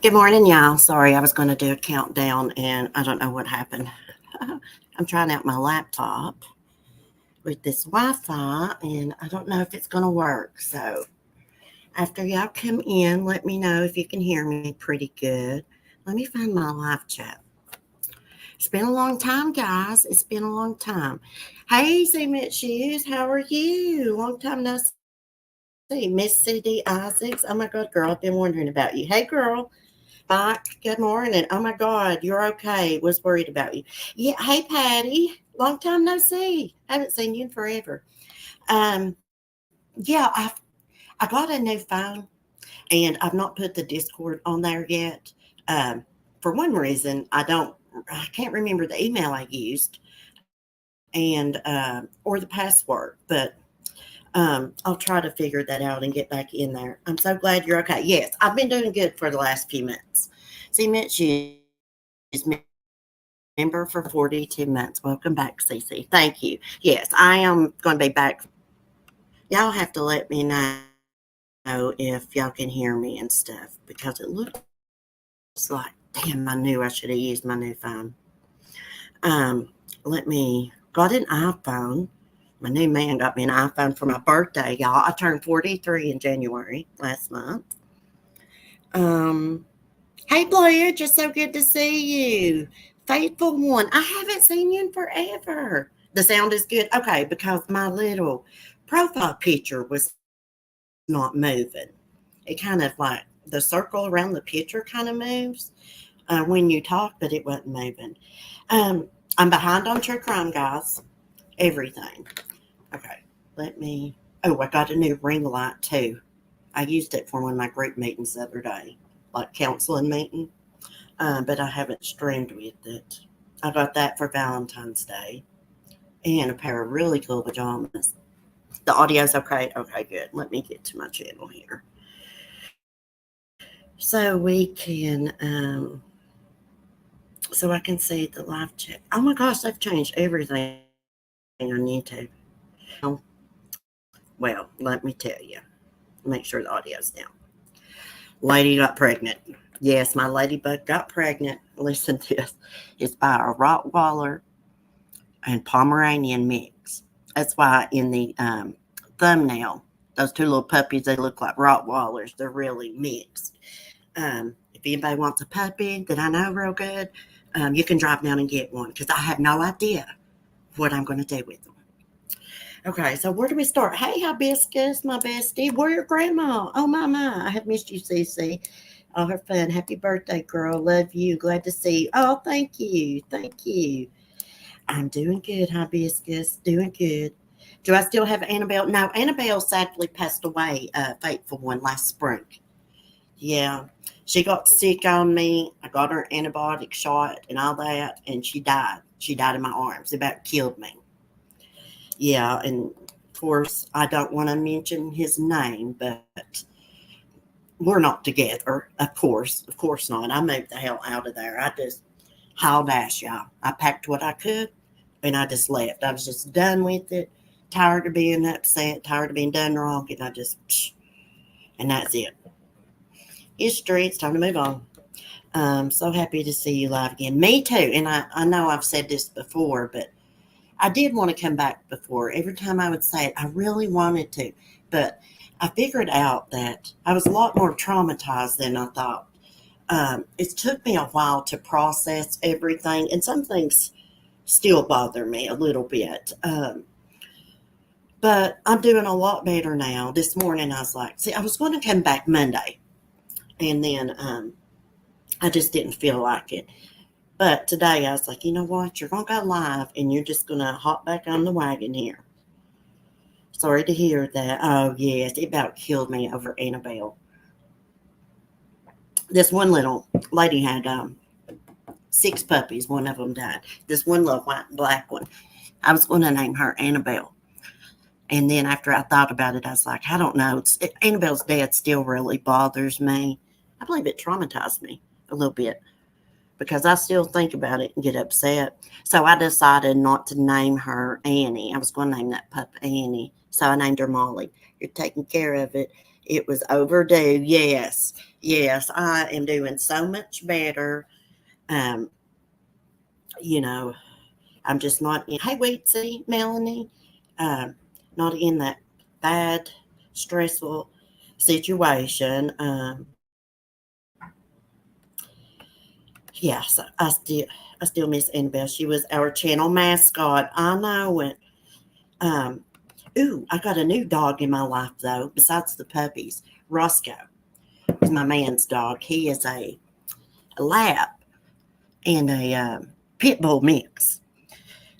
Good morning, y'all. Sorry, I was going to do a countdown and I don't know what happened. I'm trying out my laptop with this Wi Fi and I don't know if it's going to work. So, after y'all come in, let me know if you can hear me pretty good. Let me find my live chat. It's been a long time, guys. It's been a long time. Hey, Cement Shoes, how are you? Long time no see. Miss CD Isaacs. Oh my God, girl, I've been wondering about you. Hey, girl. Mike, good morning. Oh my God, you're okay. Was worried about you. Yeah, hey Patty. Long time no see. Haven't seen you in forever. Yeah, I got a new phone and I've not put the Discord on there yet. Um, for one reason, I can't remember the email I used and or the password, but I'll try to figure that out and get back in there. I'm so glad you're okay. Yes, I've been doing good for the last few months. See, Mitch is member for 42 months. Welcome back, Cece. Thank you. Yes, I am going to be back. Y'all have to let me know if y'all can hear me and stuff because it looks like, damn, I knew I should have used my new phone. Got an iPhone. My new man got me an iPhone for my birthday, y'all. I turned 43 in January last month. Um, Hey Blair, just so good to see you. Faithful one. I haven't seen you in forever. The sound is good. Okay, because my little profile picture was not moving. It kind of like the circle around the picture kind of moves when you talk, but it wasn't moving. I'm behind on true crime, guys. Everything. Okay, let me. Oh, I got a new ring light too. I used it for one of my group meetings the other day, like counseling meeting, but I haven't streamed with it. I got that for Valentine's Day and a pair of really cool pajamas. The audio's okay. Okay, good. Let me get to my channel here so we can, so I can see the live chat. Oh my gosh, they've changed everything on YouTube. Well, let me tell you. Make sure the audio's down. Lady got pregnant. Yes, my ladybug got pregnant. Listen to this. It's by a Rottweiler and Pomeranian mix. That's why in the thumbnail, those two little puppies, they look like Rottweilers. They're really mixed. If anybody wants a puppy that I know real good, you can drive down and get one because I have no idea what I'm going to do with them. Okay, so where do we start? Hey, Hibiscus, my bestie. Where your grandma? Oh, my. I have missed you, Cece. All her fun. Happy birthday, girl. Love you. Glad to see you. Oh, thank you. Thank you. I'm doing good, Hibiscus. Doing good. Do I still have Annabelle? No, Annabelle sadly passed away, faithful one, last spring. Yeah. She got sick on me. I got her antibiotic shot and all that, and she died. She died in my arms. It about killed me. Yeah, and of course, I don't want to mention his name, but we're not together. Of course not. I moved the hell out of there. I just hauled ass, y'all. I packed what I could, and I just left. I was just done with it. Tired of being upset. Tired of being done wrong, and I just, and that's it. History. It's time to move on. So happy to see you live again. Me too. And I know I've said this before, but I did want to come back before. Every time I would say it, I really wanted to. But I figured out that I was a lot more traumatized than I thought. It took me a while to process everything, and some things still bother me a little bit. But I'm doing a lot better now. This morning I was like, see, I was going to come back Monday, and then I just didn't feel like it. But today I was like, you know what? You're going to go live and you're just going to hop back on the wagon here. Sorry to hear that. Oh, yes, it about killed me over Annabelle. This one little lady had six puppies. One of them died. This one little white and black one, I was going to name her Annabelle. And then after I thought about it, I was like, I don't know. Annabelle's death still really bothers me. I believe it traumatized me a little bit because I still think about it and get upset. So I decided not to name her Annie. I was going to name that pup Annie. So I named her Molly. You're taking care of it. It was overdue. Yes. Yes. I am doing so much better. Um, you know, I'm just not in, hey, wait, see, Melanie, um, not in that bad, stressful situation. Yes, I still miss Annabelle. She was our channel mascot. I know it. Um, ooh, I got a new dog in my life though, besides the puppies. Roscoe is my man's dog. He is a lab and a pit bull mix.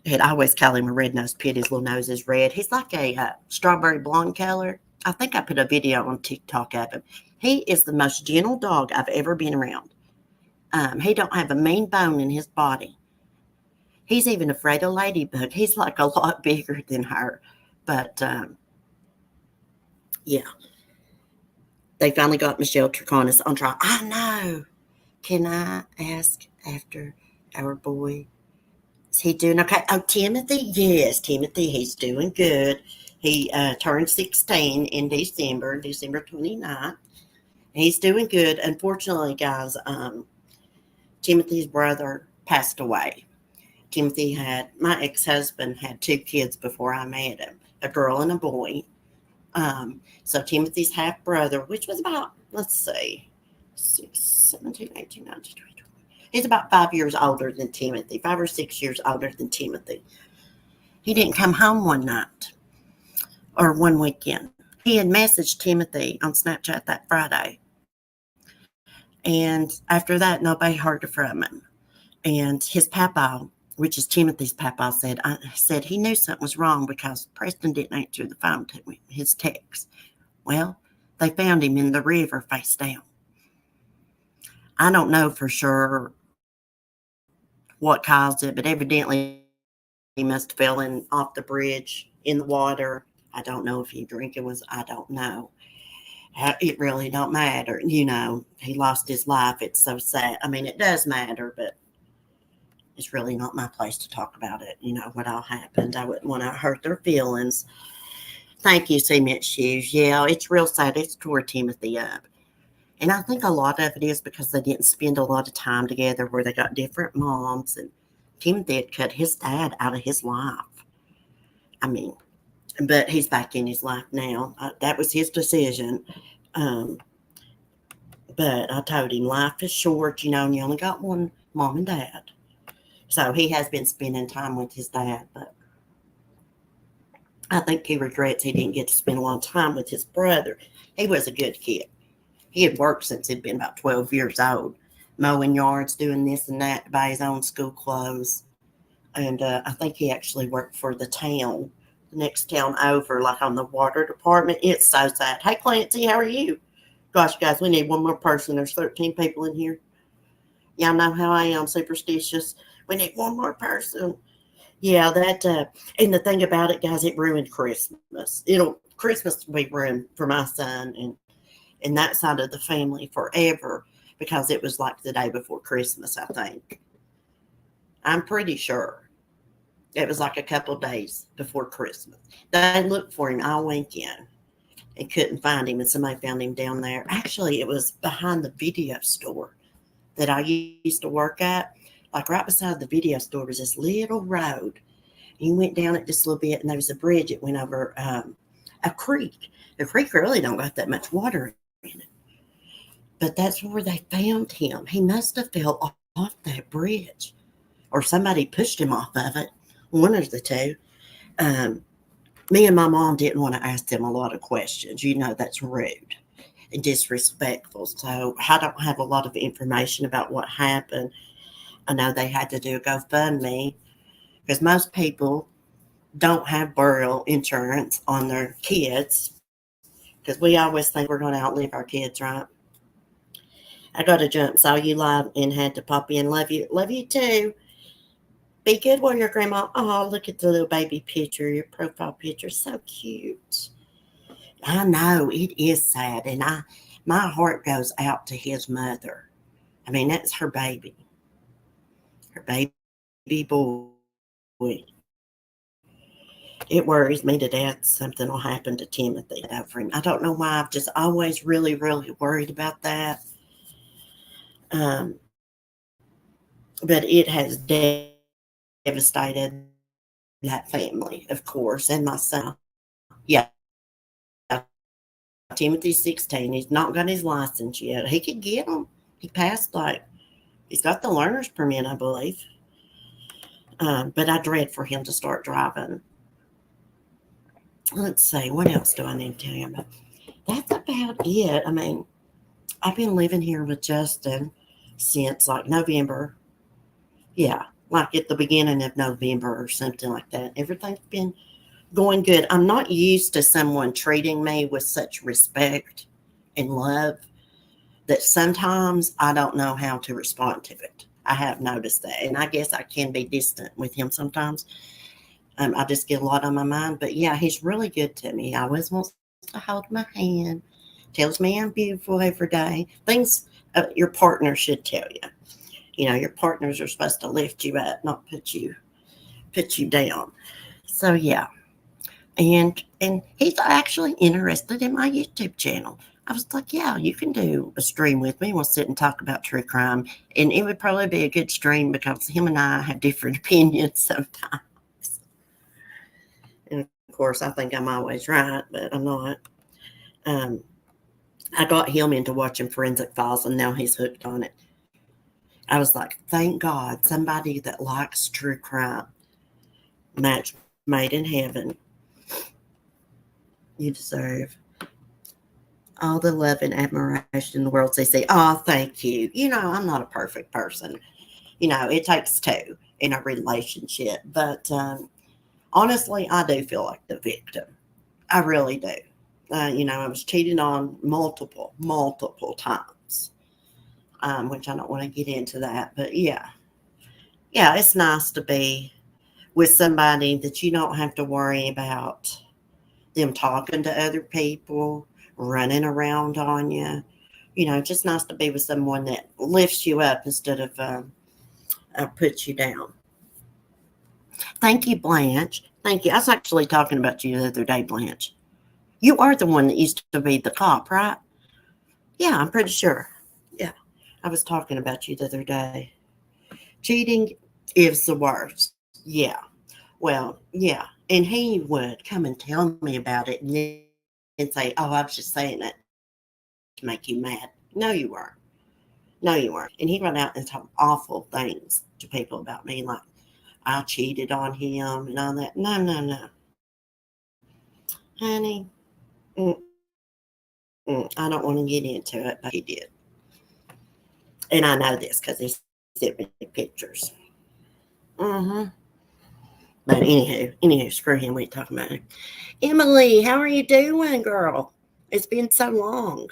And I always call him a red-nosed pit. His little nose is red. He's like a strawberry blonde color. I think I put a video on TikTok of him. He is the most gentle dog I've ever been around. He don't have a mean bone in his body. He's even afraid of Ladybug. He's like a lot bigger than her. But yeah, they finally got Michelle Triconis on trial. I know. Can I ask after our boy? Is he doing okay? Oh, Timothy? Yes, Timothy. He's doing good. He turned 16 in December 29th. He's doing good. Unfortunately, guys, Timothy's brother passed away. Timothy had, my ex-husband had two kids before I met him, a girl and a boy. So Timothy's half brother, which was about, let's see, 6, 17, 18, 19, 20. He's about 5 years older than Timothy, 5 or 6 years older than Timothy. He didn't come home one night or one weekend. He had messaged Timothy on Snapchat that Friday. And after that, nobody heard from him. And his papa, which is Timothy's papa, said he knew something was wrong because Preston didn't answer the phone to him, his text. Well, they found him in the river face down. I don't know for sure what caused it, but evidently he must have fallen off the bridge in the water. I don't know if he drinking was, I don't know. It really don't matter. He lost his life. It's so sad. I mean, it does matter, but it's really not my place to talk about it. What all happened. I wouldn't want to hurt their feelings. Thank you, Cement Shoes. Yeah, it's real sad. It's tore Timothy up. And I think a lot of it is because they didn't spend a lot of time together where they got different moms. And Timothy had cut his dad out of his life. I mean, but he's back in his life now. That was his decision. Um, but I told him life is short, and you only got one mom and dad. So he has been spending time with his dad, but I think he regrets he didn't get to spend a lot of time with his brother. He was a good kid. He had worked since he'd been about 12 years old, mowing yards, doing this and that to buy his own school clothes. And I think he actually worked for the town, the next town over, like on the water department. It's so sad. Hey, Clancy, how are you? Gosh, guys, we need one more person. There's 13 people in here. Y'all know how I am, superstitious. We need one more person. Yeah, and the thing about it, guys, it ruined Christmas. Christmas will be ruined for my son and that side of the family forever because it was like the day before Christmas, I think. I'm pretty sure. It was like a couple of days before Christmas. They looked for him all weekend and couldn't find him, and somebody found him down there. Actually, it was behind the video store that I used to work at. Like right beside the video store was this little road. You went down it just a little bit, and there was a bridge that went over a creek. The creek really don't got that much water in it. But that's where they found him. He must have fell off that bridge, or somebody pushed him off of it. One of the two. Me and my mom didn't want to ask them a lot of questions. That's rude and disrespectful. So I don't have a lot of information about what happened. I know they had to do a GoFundMe because most people don't have burial insurance on their kids because we always think we're going to outlive our kids, right? I got to jump. Saw you live and had to pop in. Love you. Love you too. Be good while your grandma. Oh, look at the little baby picture. Your profile picture. So cute. I know it is sad. And my heart goes out to his mother. I mean, that's her baby. Her baby boy. It worries me to death something will happen to Timothy over him. I don't know why. I've just always really, really worried about that. Um, but it has devastated that family, of course, and my son. Yeah, Timothy's 16. He's not got his license yet. He could get them. He passed, he's got the learner's permit, I believe. But I dread for him to start driving. Let's see, what else do I need to tell you about? That's about it. I mean, I've been living here with Justin since like November. Yeah, like at the beginning of November or something like that. Everything's been going good. I'm not used to someone treating me with such respect and love that sometimes I don't know how to respond to it. I have noticed that. And I guess I can be distant with him sometimes. I just get a lot on my mind. But yeah, he's really good to me. He always wants to hold my hand, tells me I'm beautiful every day. Things your partner should tell you. You know, your partners are supposed to lift you up, not put you down. So yeah. And he's actually interested in my YouTube channel. I was like, yeah, you can do a stream with me. We'll sit and talk about true crime. And it would probably be a good stream because him and I have different opinions sometimes. And of course, I think I'm always right, but I'm not. Um, I got him into watching Forensic Files, and now he's hooked on it. I was like, thank God, somebody that likes true crime. Match made in heaven. You deserve all the love and admiration in the world. They say, oh, thank you. You know, I'm not a perfect person. You know, it takes two in a relationship. But honestly, I do feel like the victim. I really do. You know, I was cheated on multiple times, which I don't want to get into that. But yeah, it's nice to be with somebody that you don't have to worry about them talking to other people, running around on you. You know, just nice to be with someone that lifts you up instead of puts you down. Thank you, Blanche. Thank you. I was actually talking about you the other day, Blanche. You are the one that used to be the cop, right? Yeah, I'm pretty sure. Yeah, I was talking about you the other day. Cheating is the worst. Yeah. Well, yeah. And he would come and tell me about it and then say, oh, I was just saying it to make you mad. No, you weren't. No, you weren't. And he'd run out and talk awful things to people about me, like I cheated on him and all that. No, no, no. Honey, I don't want to get into it, but he did. And I know this because he sent me pictures. Mm-hmm. But anywho, screw him. We ain't talking about it. Emily, how are you doing, girl? It's been so long.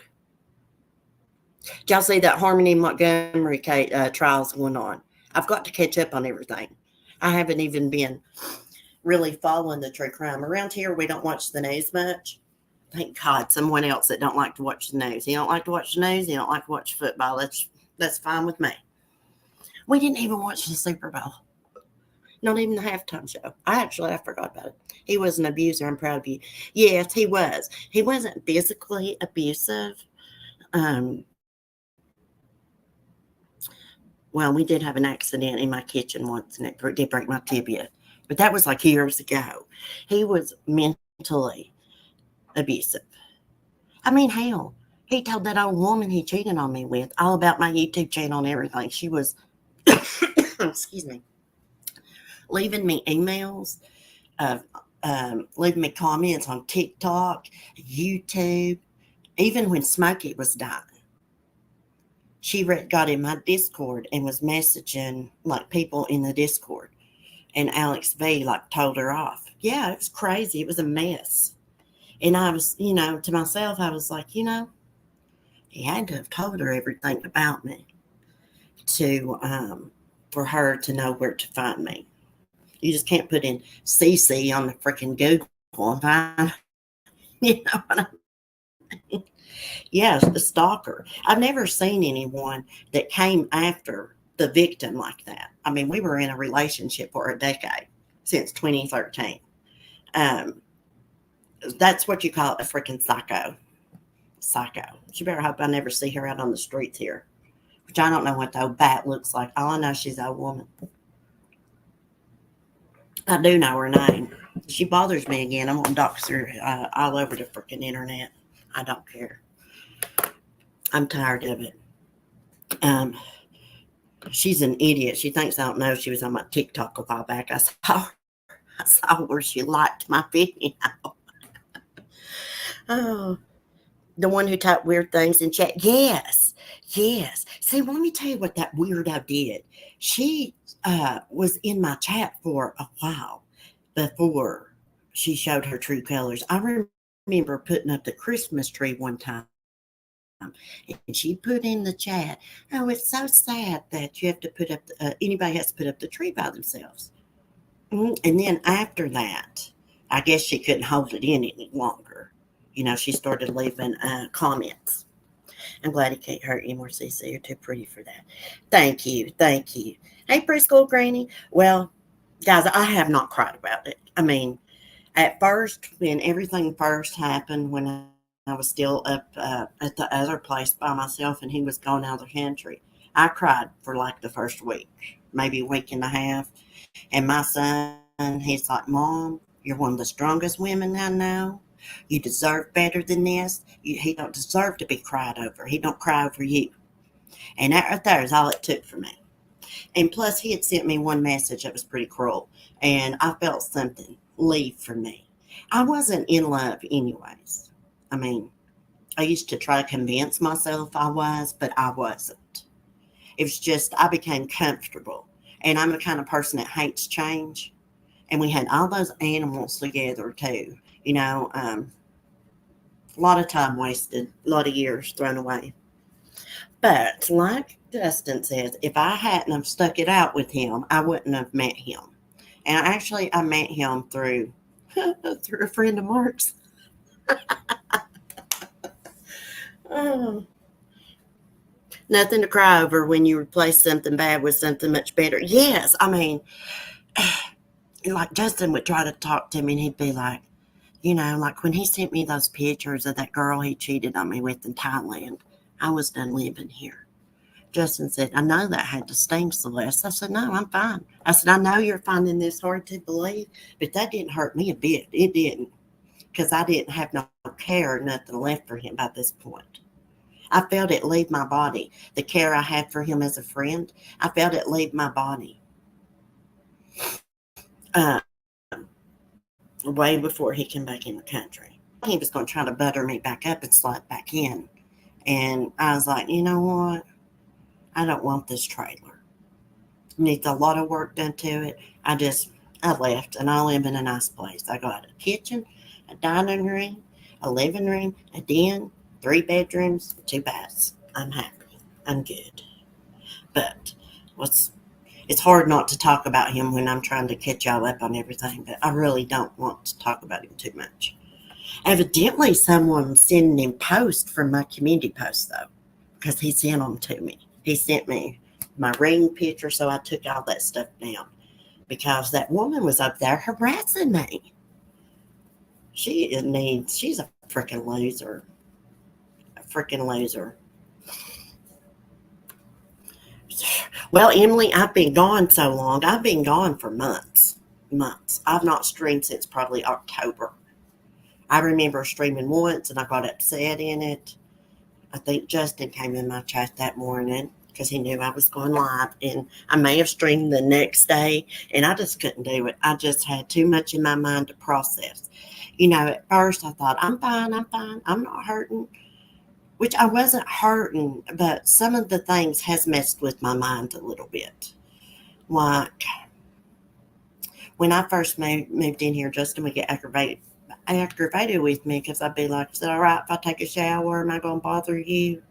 Did y'all see that Harmony Montgomery trials going on? I've got to catch up on everything. I haven't even been really following the true crime. Around here, we don't watch the news much. Thank God, someone else that don't like to watch the news. You don't like to watch the news, you don't like to watch football. That's fine with me. We didn't even watch the Super Bowl. Not even the halftime show. I forgot about it. He was an abuser. I'm proud of you. Yes, he was. He wasn't physically abusive. Um, well, we did have an accident in my kitchen once, and it did break my tibia. But that was like years ago. He was mentally abusive. I mean, hell, he told that old woman he cheated on me with all about my YouTube channel and everything. She was, excuse me, leaving me emails, leaving me comments on TikTok, YouTube, even when Smokey was dying. She got in my Discord and was messaging like people in the Discord. And Alex V like told her off. Yeah, it was crazy. It was a mess. And I was, to myself, I was like, he had to have told her everything about me to for her to know where to find me. You just can't put in CC on the freaking Google and find, you know what I mean? Yes, the stalker. I've never seen anyone that came after the victim like that. I mean, we were in a relationship for a decade, since 2013. Um, that's what you call a freaking psycho. Psycho. She better hope I never see her out on the streets here. Which I don't know what the old bat looks like. All I know she's a woman. I do know her name. She bothers me again. I'm gonna dox her all over the freaking internet. I don't care. I'm tired of it. Um, she's an idiot. She thinks I don't know she was on my TikTok a while back. I saw where she liked my video. Oh, the one who typed weird things in chat. Yes, yes. See, let me tell you what that weirdo did. She was in my chat for a while before she showed her true colors. I remember putting up the Christmas tree one time, and she put in the chat, "Oh, it's so sad that you have to put up anybody has to put up the tree by themselves." And then after that, I guess she couldn't hold it in any longer. She started leaving comments. I'm glad it can't hurt you more, CC. You're too pretty for that. Thank you. Thank you. Hey, preschool granny. Well, guys, I have not cried about it. I mean, at first, when everything first happened, when I was still up at the other place by myself and he was gone out of the country, I cried for like the first week, maybe a week and a half. And my son, he's like, Mom, you're one of the strongest women I know. You deserve better than this. He don't deserve to be cried over. He don't cry over you. And that right there is all it took for me. And plus, he had sent me one message that was pretty cruel. And I felt something leave from me. I wasn't in love anyways. I mean, I used to try to convince myself I was, but I wasn't. It was just I became comfortable. And I'm the kind of person that hates change. And we had all those animals together too. A lot of time wasted, a lot of years thrown away. But like Dustin says, if I hadn't have stuck it out with him, I wouldn't have met him. And actually, I met him through through a friend of Mark's. Oh, nothing to cry over when you replace something bad with something much better. Yes, I mean, like Justin would try to talk to me and he'd be like, like when he sent me those pictures of that girl he cheated on me with in Thailand, I was done living here. Justin said, I know that had to sting, Celeste. I said, no, I'm fine. I said, I know you're finding this hard to believe, but that didn't hurt me a bit. It didn't, because I didn't have no care or nothing left for him by this point. I felt it leave my body. The care I had for him as a friend, I felt it leave my body. Uh, Way before he came back in the country. He was going to try to butter me back up and slide back in. And I was like, you know what? I don't want this trailer. It needs a lot of work done to it. I left and I live in a nice place. I got a kitchen, a dining room, a living room, a den, 3 bedrooms, 2 baths. I'm happy. I'm good. But it's hard not to talk about him when I'm trying to catch y'all up on everything, but I really don't want to talk about him too much. Evidently, someone sending him posts from my community post, though, because he sent them to me. He sent me my ring picture, so I took all that stuff down because that woman was up there harassing me. She's a freaking loser. A freaking loser. Well, Emily, I've been gone so long. I've been gone for months. Months. I've not streamed since probably October. I remember streaming once and I got upset in it. I think Justin came in my chat that morning because he knew I was going live. And I may have streamed the next day and I just couldn't do it. I just had too much in my mind to process. At first I thought, I'm fine. I'm not hurting. Which I wasn't hurting, but some of the things has messed with my mind a little bit. Like when I first moved in here, Justin would get aggravated with me because I'd be like, is it all right if I take a shower? Am I going to bother you?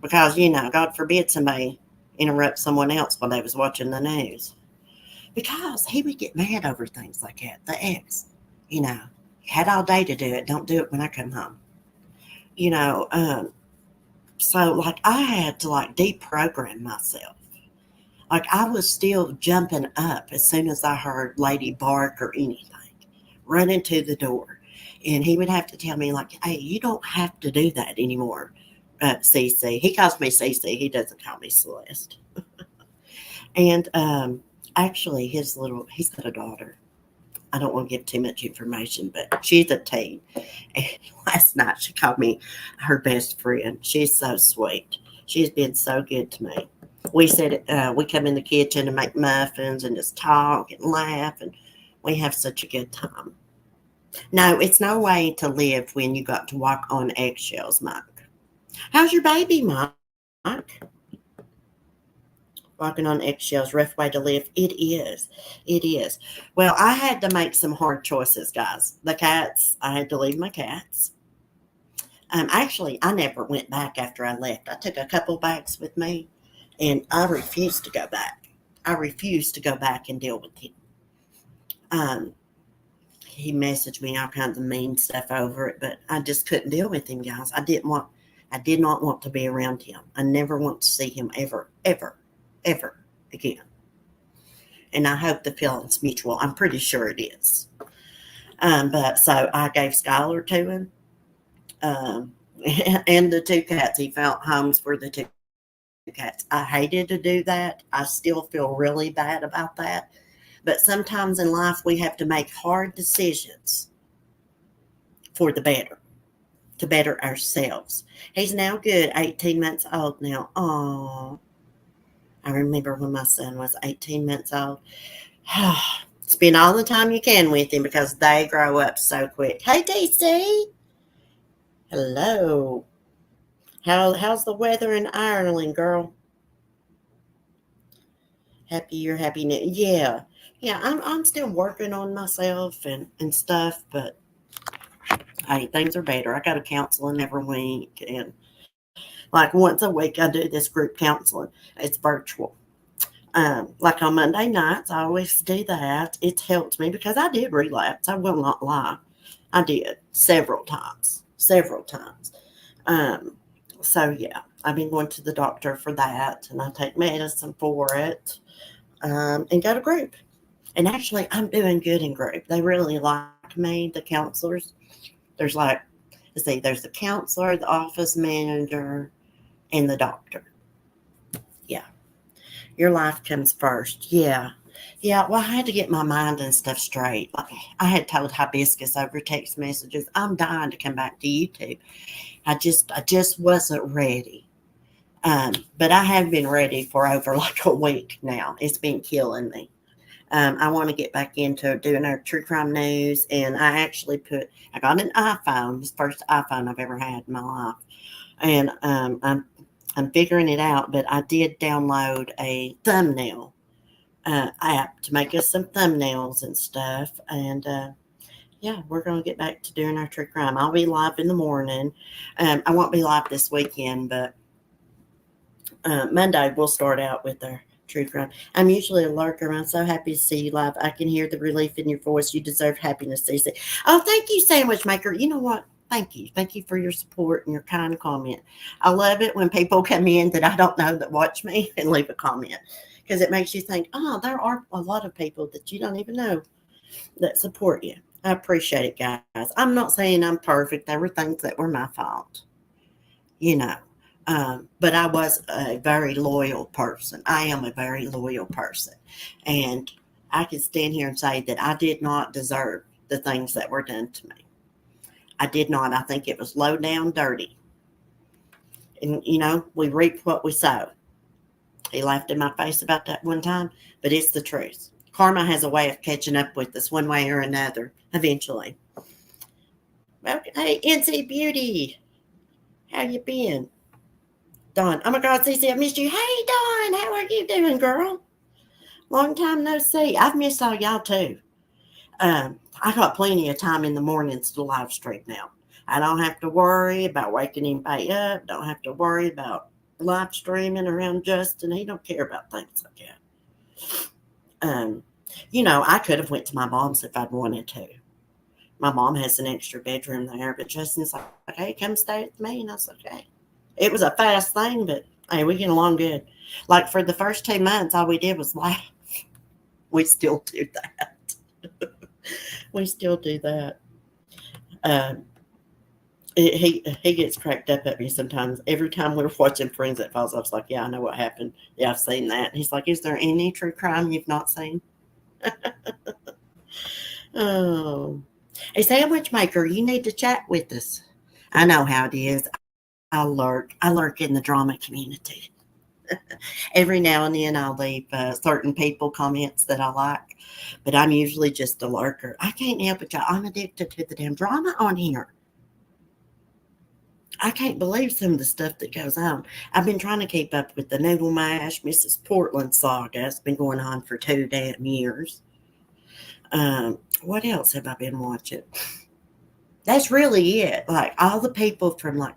Because, God forbid somebody interrupt someone else while they was watching the news. Because he would get mad over things like that. The ex, had all day to do it. Don't do it when I come home. So like I had to like deprogram myself. Like I was still jumping up as soon as I heard Lady bark or anything, running to the door. And he would have to tell me, like, hey, you don't have to do that anymore, Cece. He calls me Cece. He doesn't call me Celeste. And actually, he's got a daughter. I don't want to give too much information, but she's a teen. And last night she called me her best friend. She's so sweet. She's been so good to me. We said we come in the kitchen and make muffins and just talk and laugh, and we have such a good time. No, it's no way to live when you got to walk on eggshells, Mike. How's your baby, Mike? Walking on eggshells, rough way to live. It is. It is. Well, I had to make some hard choices, guys. The cats, I had to leave my cats. Actually, I never went back after I left. I took a couple bags with me, and I refused to go back. I refused to go back and deal with him. Um, he messaged me all kinds of mean stuff over it, but I just couldn't deal with him, guys. I did not want to be around him. I never want to see him ever, ever, ever again. And I hope the feeling's mutual. I'm pretty sure it is. But so I gave Skylar to him, um, and the two cats. He found homes for the two cats. I hated to do that. I still feel really bad about that. But sometimes in life we have to make hard decisions for the better, to better ourselves. He's now good, 18 months old now. Oh, I remember when my son was 18 months old. Spend all the time you can with him because they grow up so quick. Hey, DC. Hello. How's the weather in Ireland, girl? Happy year, happy new. Yeah, yeah. I'm still working on myself and stuff, but hey, things are better. I go to counseling every week, and like once a week, I do this group counseling. It's virtual. Like on Monday nights, I always do that. It's helped me because I did relapse. I will not lie. I did several times, several times. Um, so yeah, I've been going to the doctor for that, and I take medicine for it, and go to group. And actually, I'm doing good in group. They really like me, the counselors. There's like, let's see, there's the counselor, the office manager, and the doctor. Yeah, your life comes first. Yeah. Yeah, well, I had to get my mind and stuff straight. Like I had told Hibiscus over text messages, I'm dying to come back to YouTube. I just wasn't ready. But I have been ready for over like a week now. It's been killing me. I want to get back into doing our true crime news, and I got an iPhone. It's the first iPhone I've ever had in my life, and I'm figuring it out. But I did download a thumbnail app to make us some thumbnails and stuff, and yeah, we're going to get back to doing our true crime. I'll be live in the morning. I won't be live this weekend, but Monday we'll start out with our true crime. I'm usually a lurker. I'm so happy to see you live. I can hear the relief in your voice. You deserve happiness, Cece. Oh, thank you, Sandwich Maker. You know what? Thank you. Thank you for your support and your kind comment. I love it when people come in that I don't know that watch me and leave a comment because it makes you think, oh, there are a lot of people that you don't even know that support you. I appreciate it, guys. I'm not saying I'm perfect. There were things that were my fault, you know. But I was a very loyal person. I am a very loyal person. And I can stand here and say that I did not deserve the things that were done to me. I did not. I think it was low down dirty. And, we reap what we sow. He laughed in my face about that one time, but it's the truth. Karma has a way of catching up with us one way or another eventually. Okay, hey, NC Beauty, how you been? Dawn, oh my God, Cece, I missed you. Hey, Dawn, how are you doing, girl? Long time no see. I've missed all y'all too. I got plenty of time in the mornings to live stream now. I don't have to worry about waking anybody up. Don't have to worry about live streaming around Justin. He don't care about things like that. I could have went to my mom's if I'd wanted to. My mom has an extra bedroom there, but Justin's like, hey, come stay with me. And I was like, okay. It was a fast thing, but Hey, we get along good. Like for the first 2 months, all we did was laugh. We still do that. We still do that. Um, he gets cracked up at me sometimes. Every time we're watching Friends that Falls, I was like, "Yeah, I know what happened. Yeah, I've seen that." And he's like, "Is there any true crime you've not seen?" Oh, a sandwich maker, you need to chat with us. I know how it is. I lurk. I lurk in the drama community. Every now and then I'll leave certain people comments that I like, but I'm usually just a lurker. I can't help it, y'all. I'm addicted to the damn drama on here. I can't believe some of the stuff that goes on. I've been trying to keep up with the Noodle Mash, Mrs. Portland saga. It's been going on for 2 damn years. What else have I been watching? That's really it. Like all the people from like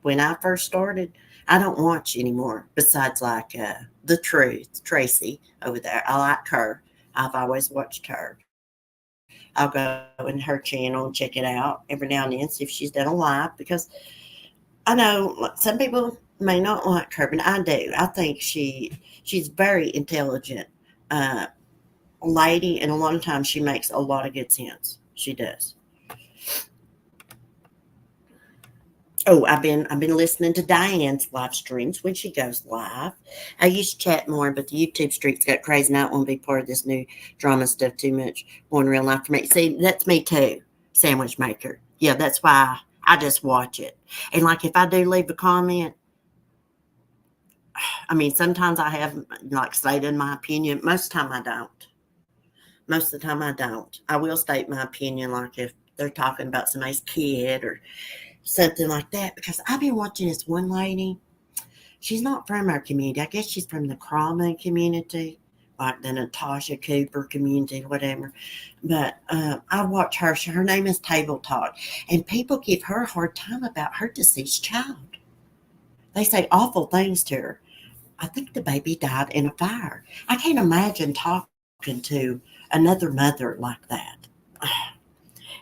when I first started, I don't watch anymore. Besides like the Truth, Tracy over there. I like her. I've always watched her. I'll go in her channel and check it out every now and then, see if she's done a live because I know like, some people may not like her, but I do. I think she's very intelligent uh, lady, and a lot of times she makes a lot of good sense. She does. Oh, I've been listening to Diane's live streams when she goes live. I used to chat more, but the YouTube streaks got crazy, and I don't want to be part of this new drama stuff too much. More in real life for me. See, that's me too. Sandwich maker. Yeah, that's why I just watch it. And like if I do leave a comment, I mean sometimes I have like stated my opinion. Most of the time I don't. Most of the time I don't. I will state my opinion, like if they're talking about somebody's kid or something like that, because I've been watching this one lady. She's not from our community. I guess she's from the Crawman community, like the Natasha Cooper community, whatever. But I watch her. Her name is Table Talk, and people give her a hard time about her deceased child. They say awful things to her. I think the baby died in a fire. I can't imagine talking to another mother like that.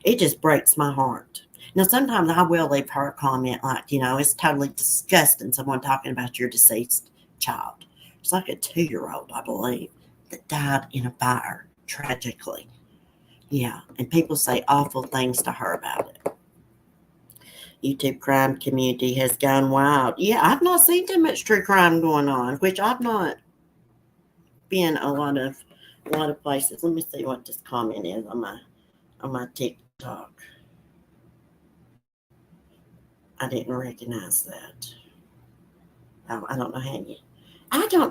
It just breaks my heart. Now, sometimes I will leave her a comment like, it's totally disgusting someone talking about your deceased child. It's like a 2-year-old, I believe, that died in a fire tragically. Yeah, and people say awful things to her about it. YouTube crime community has gone wild. Yeah, I've not seen too much true crime going on, which I've not been a lot of places. Let me see what this comment is on my TikTok. I didn't recognize that. Oh, I don't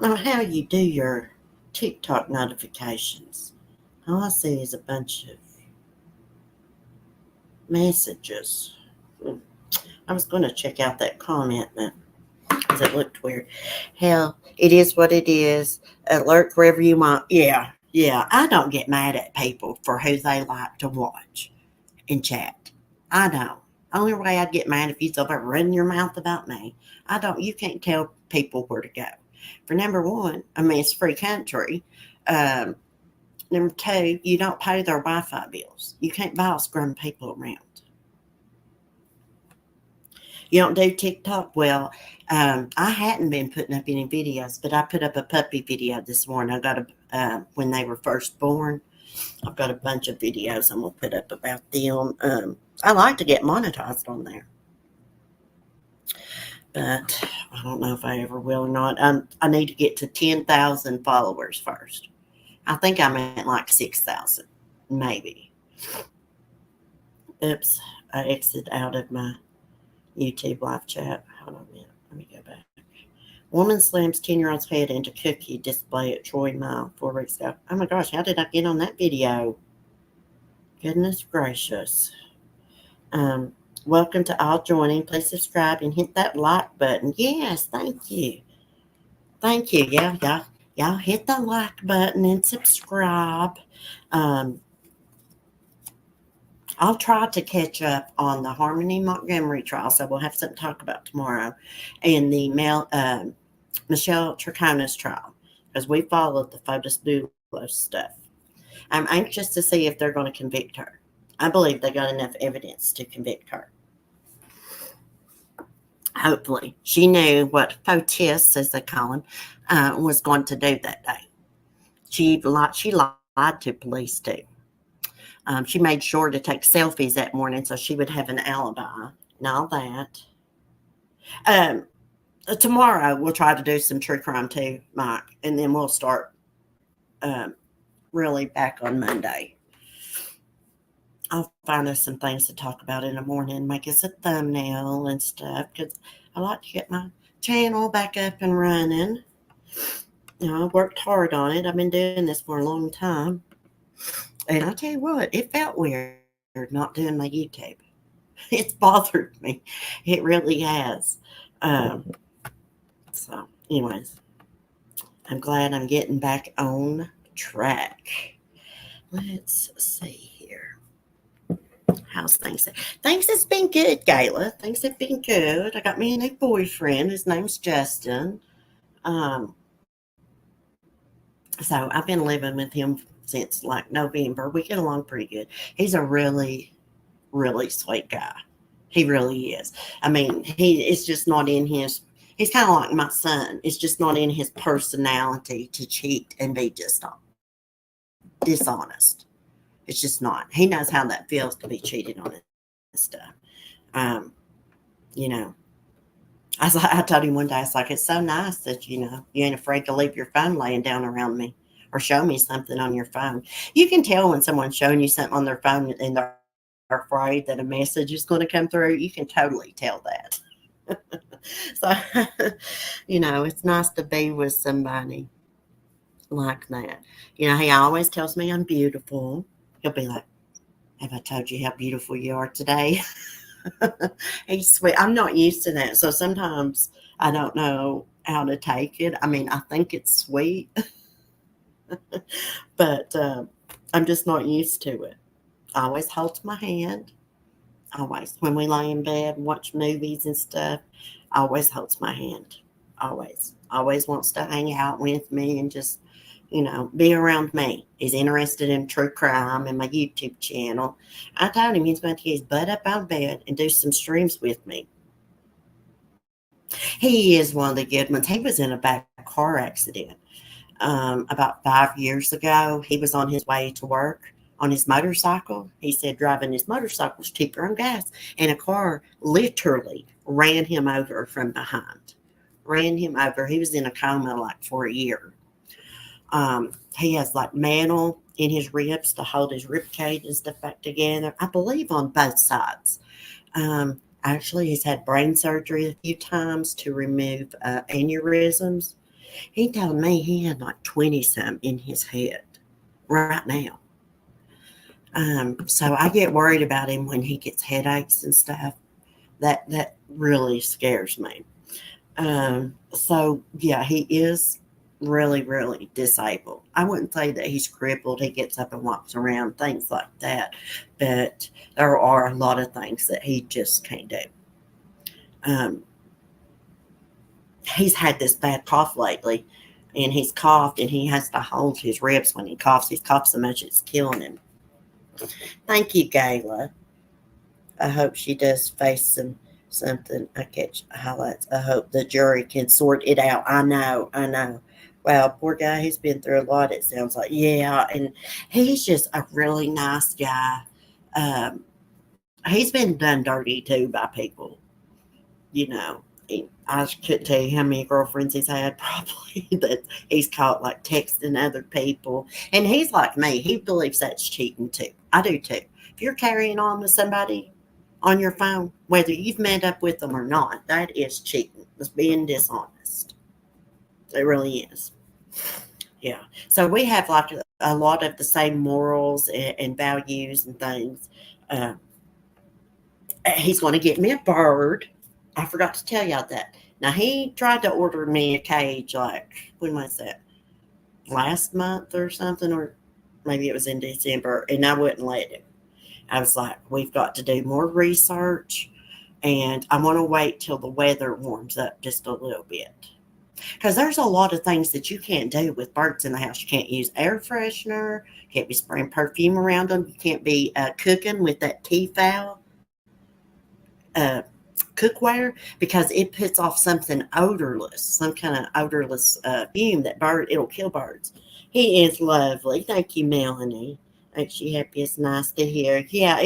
know how you do your TikTok notifications. All I see is a bunch of messages. Hmm. I was going to check out that comment, but because it looked weird. Hell, it is what it is. Alert wherever you want. Yeah, yeah. I don't get mad at people for who they like to watch and chat. I don't. Only way I'd get mad if you start running your mouth about me. I don't. You can't tell people where to go. For number one, I mean it's a free country. Um, Number two, you don't pay their Wi-Fi bills. You can't boss grown people around. You don't do TikTok? Well, I hadn't been putting up any videos, but I put up a puppy video this morning. I got when they were first born. I've got a bunch of videos I'm gonna put up about them. I like to get monetized on there, but I don't know if I ever will or not. I need to get to 10,000 followers first. I think I'm at like 6,000, maybe. Oops, I exited out of my YouTube live chat. Hold on a minute. Let me go back. Woman slams 10-year-old's head into cookie display at Troy Mile 4 weeks ago. Oh my gosh, how did I get on that video? Goodness gracious. Um, Welcome to all joining. Please subscribe and hit that like button. Yes, thank you. Thank you. Yeah, y'all hit the like button and subscribe. Um, I'll try to catch up on the Harmony Montgomery trial, so we'll have something to talk about tomorrow, and the Michelle Tracona's trial, because we followed the Fotis Dulo stuff. I'm anxious to see if they're going to convict her. I believe they got enough evidence to convict her. Hopefully, she knew what POTUS, as they call him, was going to do that day. She lied to police too. She made sure to take selfies that morning so she would have an alibi and all that. Um, Tomorrow we'll try to do some true crime too, Mike, and then we'll start um, really back on Monday. I'll find us some things to talk about in the morning, make us a thumbnail and stuff, because I like to get my channel back up and running. I worked hard on it. I've been doing this for a long time. And I tell you what, it felt weird not doing my YouTube. It's bothered me. It really has. Um, so, anyways, I'm glad I'm getting back on track. Let's see here. How's things? Things has been good, Gayla. Things have been good. I got me a new boyfriend. His name's Justin. Um, so I've been living with him since like November. We get along pretty good. He's a really, really sweet guy. He really is. I mean, it's just not in his. He's kind of like my son. It's just not in his personality to cheat and be just dishonest. It's just not. He knows how that feels to be cheated on and stuff. Um, you know, I told him one day, it's like, it's so nice that, you ain't afraid to leave your phone laying down around me or show me something on your phone. You can tell when someone's showing you something on their phone and they're afraid that a message is going to come through. You can totally tell that. So, it's nice to be with somebody like that. He always tells me I'm beautiful. He'll be like, have I told you how beautiful you are today? He's sweet. I'm not used to that. So sometimes I don't know how to take it. I mean, I think it's sweet, but I'm just not used to it. Always holds my hand. Always. When we lay in bed and watch movies and stuff, always holds my hand. Always. Always wants to hang out with me and just, be around me. He's interested in true crime and my YouTube channel. I told him he's going to get his butt up out of bed and do some streams with me. He is one of the good ones. He was in a bad car accident about 5 years ago. He was on his way to work on his motorcycle. He said driving his motorcycle is cheaper on gas. And a car literally ran him over from behind. Ran him over. He was in a coma like for a year. He has like metal in his ribs to hold his rib cage and stuff back together. I believe on both sides. Actually, he's had brain surgery a few times to remove aneurysms. He told me he had like 20 some in his head right now. So I get worried about him when he gets headaches and stuff. That really scares me. So yeah, he is really, really disabled. I wouldn't say that he's crippled. He gets up and walks around, things like that. But there are a lot of things that he just can't do. He's had this bad cough lately, and he's coughed, and he has to hold his ribs when he coughs. He's coughed so much it's killing him. Thank you, Gayla. I hope she does face something. I catch highlights. I hope the jury can sort it out. I know. Wow, poor guy, he's been through a lot, it sounds like. Yeah, and he's just a really nice guy. Um, he's been done dirty too by people. I couldn't tell you how many girlfriends he's had, probably, that he's caught like texting other people. And he's like me. He believes that's cheating too. I do too. If you're carrying on with somebody on your phone, whether you've met up with them or not, that is cheating. It's being dishonest. It really is. Yeah. So we have like a lot of the same morals and values and things. Uh, he's going to get me a bird. I forgot to tell y'all that. Now, he tried to order me a cage, like, when was that? Last month or something, or maybe it was in December, and I wouldn't let him. I was like, we've got to do more research, and I want to wait till the weather warms up just a little bit. Because there's a lot of things that you can't do with birds in the house. You can't use air freshener, can't be spraying perfume around them, you can't be cooking with that tea fowl. cookware because it puts off something odorless, some kind of odorless fume that it'll kill birds. He is lovely. Thank you, Melanie. Makes you happy. It's nice to hear. Yeah,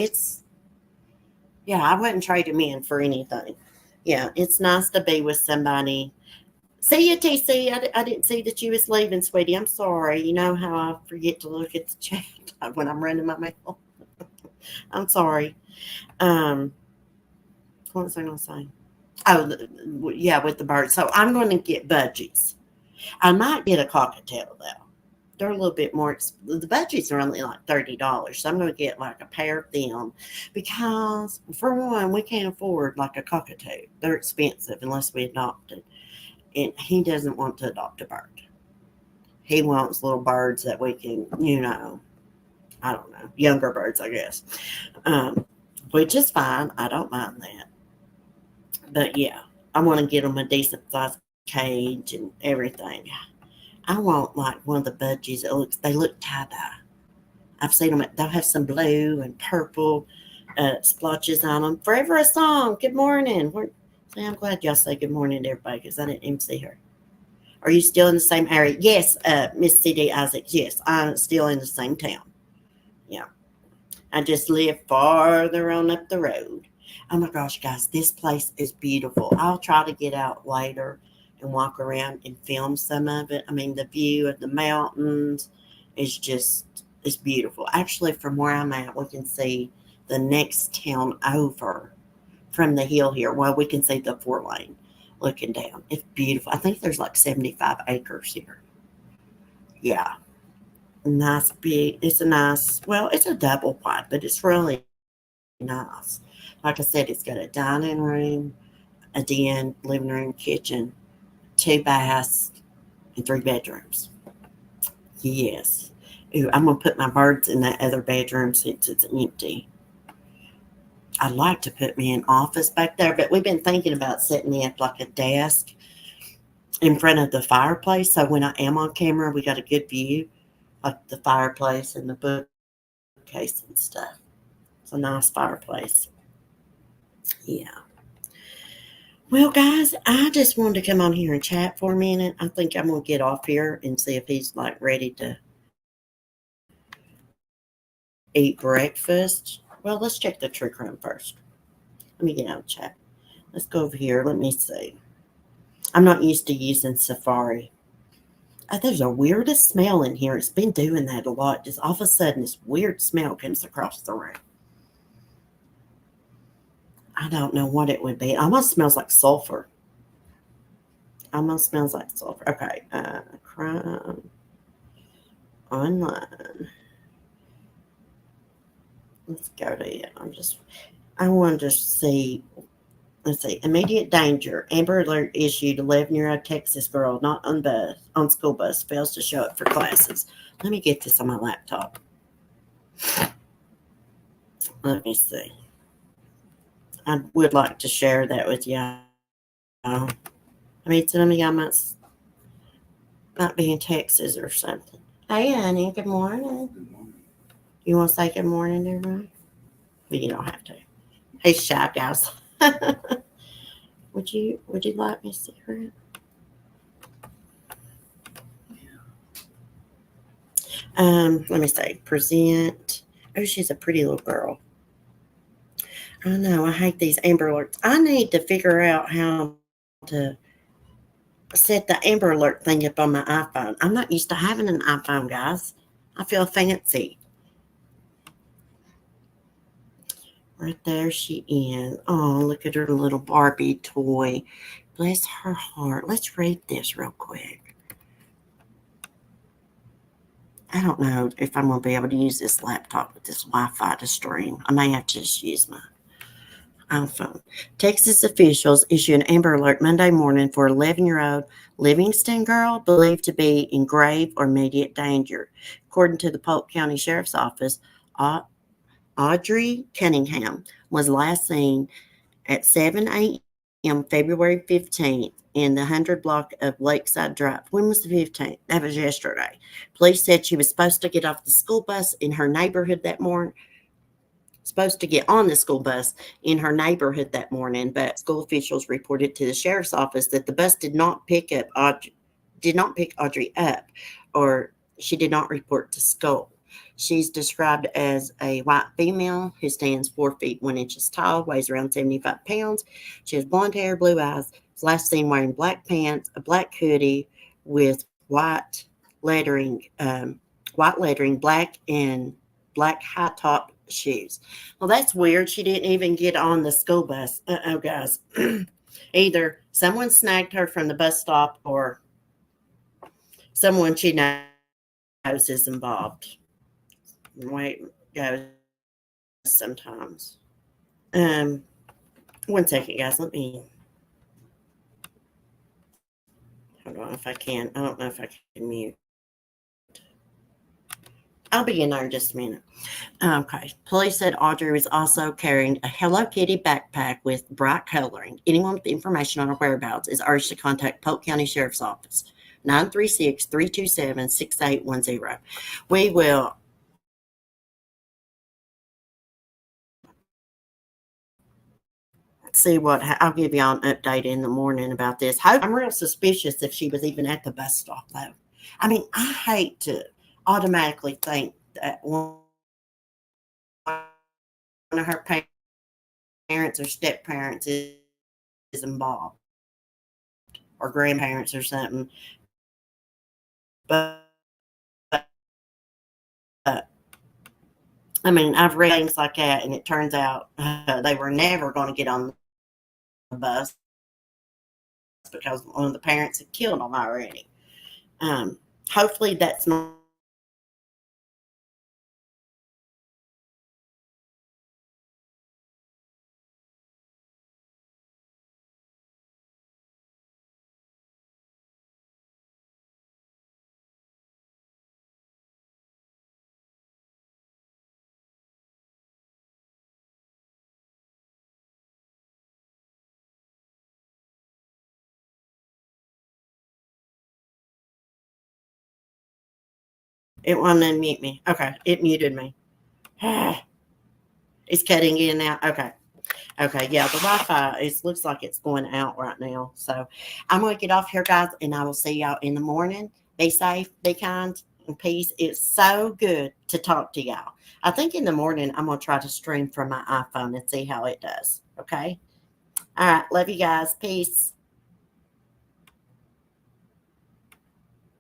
I wouldn't trade him in for anything. Yeah, it's nice to be with somebody. See you, TC. I didn't see that you was leaving, sweetie. I'm sorry. You know how I forget to look at the chat when I'm running my mail. I'm sorry. Um, what was I going to say? Oh, yeah, with the birds. So I'm going to get budgies. I might get a cockatiel though. They're a little bit more. The budgies are only like $30, so I'm going to get like a pair of them because, for one, we can't afford like a cockatoo. They're expensive unless we adopt it, and he doesn't want to adopt a bird. He wants little birds that we can, I don't know, younger birds, I guess, which is fine. I don't mind that. But yeah, I want to get them a decent sized cage and everything. I want like one of the budgies that they look tie dye. I've seen them. They'll have some blue and purple splotches on them. Forever a song. Good morning. I'm glad y'all say good morning to everybody because I didn't even see her. Are you still in the same area? Yes, Miss C.D. Isaacs. Yes, I'm still in the same town. Yeah. I just live farther on up the road. Oh my gosh, guys, this place is beautiful. I'll try to get out later and walk around and film some of it. I mean, the view of the mountains is it's beautiful. Actually, from where I'm at, we can see the next town over from the hill here. Well, we can see the 4-lane looking down. It's beautiful. I think there's like 75 acres here. Yeah. Nice big. It's it's a double wide, but it's really nice. Like I said, it's got a dining room, a den, living room, kitchen, 2 baths, and 3 bedrooms. Yes. Ooh, I'm going to put my birds in that other bedroom since it's empty. I'd like to put me an office back there, but we've been thinking about setting up like a desk in front of the fireplace. So when I am on camera, we got a good view, like the fireplace and the bookcase and stuff. It's a nice fireplace. Yeah. Well, guys, I just wanted to come on here and chat for a minute. I think I'm going to get off here and see if he's like ready to eat breakfast. Well, let's check the tree crumb first. Let me get out of chat. Let's go over here. Let me see. I'm not used to using Safari. There's a weirdest smell in here. It's been doing that a lot. Just all of a sudden, this weird smell comes across the room. I don't know what it would be. It almost smells like sulfur. Almost smells like sulfur. Okay. Crime online. Let's go to it. I want to see. Let's see. Immediate danger. Amber alert issued. 11-year-old Texas girl not on school bus fails to show up for classes. Let me get this on my laptop. Let me see. I would like to share that with y'all. I mean, some of y'all might be in Texas or something. Hey, honey. Good morning. Good morning. You want to say good morning, everyone? Well, you don't have to. Hey, shy guys. Would you like me to see her? Let me say, present. Oh, she's a pretty little girl. I know, I hate these Amber Alerts. I need to figure out how to set the Amber Alert thing up on my iPhone. I'm not used to having an iPhone, guys. I feel fancy. Right there she is. Oh, look at her little Barbie toy. Bless her heart. Let's read this real quick. I don't know if I'm going to be able to use this laptop with this Wi-Fi to stream. I may have to just use my iPhone. Texas officials issued an Amber Alert Monday morning for 11-year-old Livingston girl believed to be in grave or immediate danger. According to the Polk County Sheriff's Office, Audrey Cunningham was last seen at 7 a.m. February 15th in the 100 block of Lakeside Drive. When was the 15th? That was yesterday. Police said she was supposed to get off the school bus in her neighborhood that morning. supposed to get on the school bus in her neighborhood that morning, but school officials reported to the sheriff's office that the bus did not pick Audrey up, or she did not report to school. She's described as a white female who stands 4 feet 1 inches tall, weighs around 75 pounds. She has blonde hair, blue eyes. Was last seen wearing black pants, a black hoodie with white lettering, black and black high top shoes. Well, that's weird. She didn't even get on the school bus. Oh, guys. Either someone snagged her from the bus stop or someone she knows is involved. Wait, goes sometimes. Um, 1 second, guys. Let me. Hold on if I can. I don't know if I can mute. I'll be in there in just a minute. Okay. Police said Audrey was also carrying a Hello Kitty backpack with bright coloring. Anyone with information on her whereabouts is urged to contact Polk County Sheriff's Office, 936-327-6810. We will see I'll give y'all an update in the morning about this. I'm real suspicious if she was even at the bus stop, though. I mean, I hate to automatically think that one of her parents or step parents is involved, or grandparents or something. But I mean, I've read things like that, and it turns out they were never going to get on the bus because one of the parents had killed them already. Hopefully, that's not. It won't unmute me. Okay, it muted me. It's cutting in now. Okay. Okay, yeah, the Wi-Fi, it looks like it's going out right now. So I'm going to get off here, guys, and I will see y'all in the morning. Be safe, be kind, and peace. It's so good to talk to y'all. I think in the morning I'm going to try to stream from my iPhone and see how it does. Okay? All right, love you guys. Peace.